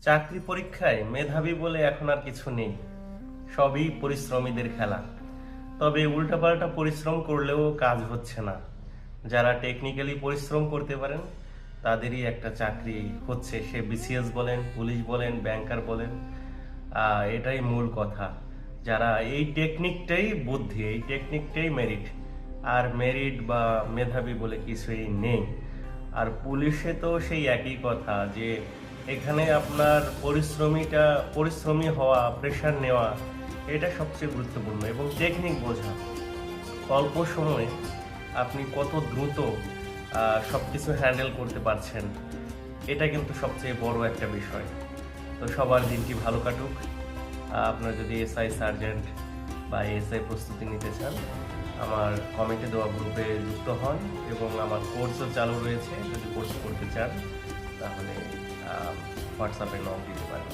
চাকরি পরীক্ষায় মেধাবী বলে এখন আর কিছু নেই, সবই পরিশ্রমীদের খেলা। তবে উল্টাপাল্টা পরিশ্রম করলেও কাজ হচ্ছে না। যারা টেকনিক্যালি পরিশ্রম করতে পারেন তাদেরই একটা চাকরি হচ্ছে, সে বিসিএস বলেন, পুলিশ বলেন, ব্যাংকার বলেন। এটাই মূল কথা। যারা এই টেকনিকটাই বুদ্ধি, এই টেকনিকটাই মেরিট, আর মেরিট বা মেধাবী বলে কিছুই নেই। আর পুলিশে তো সেই একই কথা, যে এখানে আপনার পরিশ্রমী হওয়া, প্রেশার নেওয়া, এটা সবচেয়ে গুরুত্বপূর্ণ, এবং টেকনিক বোঝা। অল্প সময়ে আপনি কত দ্রুত সব কিছু হ্যান্ডেল করতে পারছেন, এটা কিন্তু সবচেয়ে বড় একটা বিষয়। তো সবার দিনটি ভালো কাটুক। আপনারা যদি এসআই সার্জেন্ট বা এসআই প্রস্তুতি নিতে চান, আমার কমেন্টে দেওয়া গ্রুপে যুক্ত হন, এবং আমার কোর্সও চালু রয়েছে। যদি কোর্স করতে চান তাহলে হোয়াটসঅ্যাপে নক দিতে পারেন।